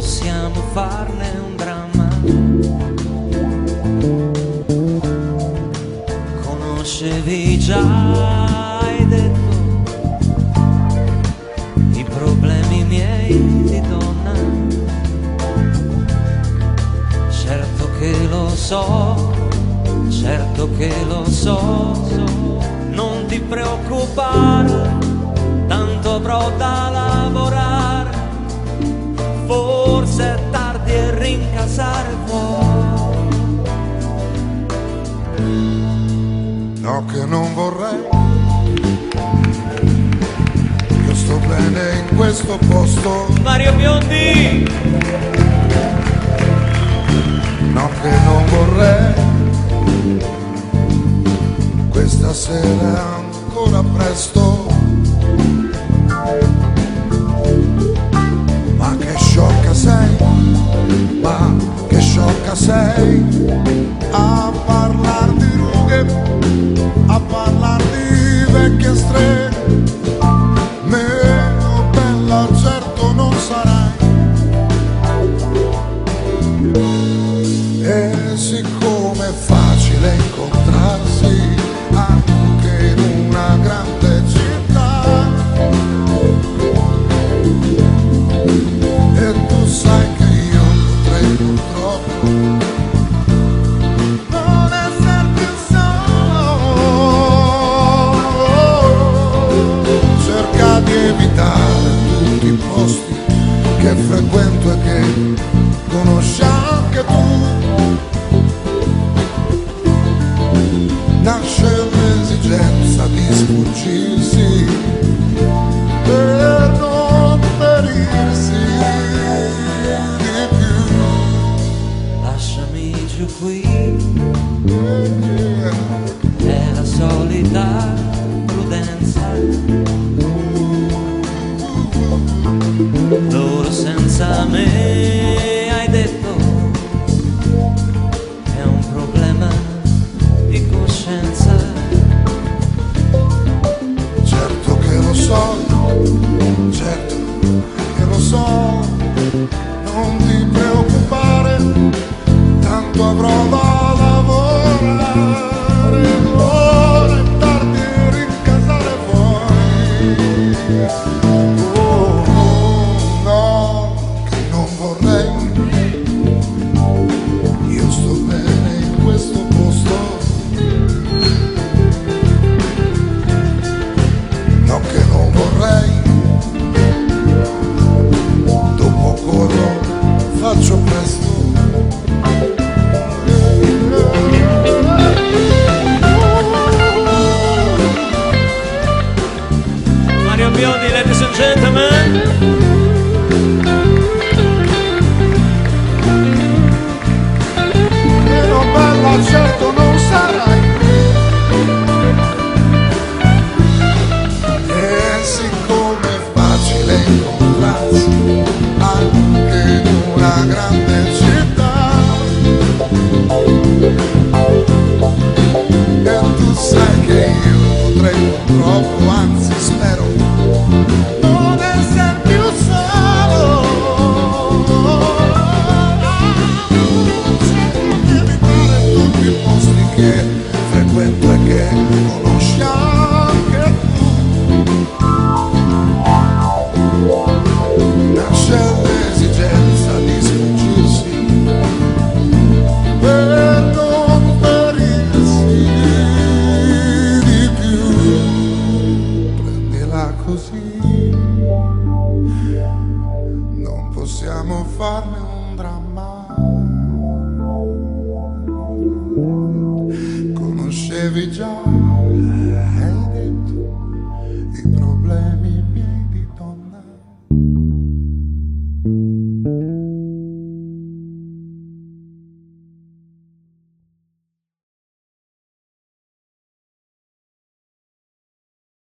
possiamo farne un dramma. Conoscevi già, hai detto, i problemi miei di donna. Certo che lo so, certo che lo so, non ti preoccupare, tanto avrò da lavorare. Forse è tardi e rincasare fuori. No, che non vorrei, io sto bene in questo posto. Mario Biondi. No, che non vorrei, questa sera è ancora presto. Ma che sciocca sei, ma che sciocca sei, a parlar di rughe, a parlar di vecchie streghe. Meno bella certo non sarai. E siccome è facile incontrarsi anche in una grande città, e tu sai che io potrei purtroppo non essere più solo. Cerca di evitare tutti i posti che frequento e che conosci anche tu. Nasce l'esigenza di sfuggirsi per non ferirsi di più. Lasciami giù qui, è la solita prudenza. Loro senza me, hai detto, è un problema di coscienza. Certo che lo so, certo che lo so, non ti preoccupare, tanto avrò da lavorare. Ora è tardi e rincasare fuori. Oh, no, che non vorrei, io sto bene in questo posto. No, che non vorrei, dopo corro, faccio presto. Mario Biondi, ladies and gentlemen. Meno bella certo non sarai. E siccome è facile incontrarsi anche in una grande città, e tu sai che io potrei purtroppo, anzi spero, non essere più solo. Evitare tutti i posti che frequento e che conosci anche tu. Nasce l'esigenza di sfuggirsi per non ferirsi di più. Prendila così, non possiamo farne un dramma. Conoscevi già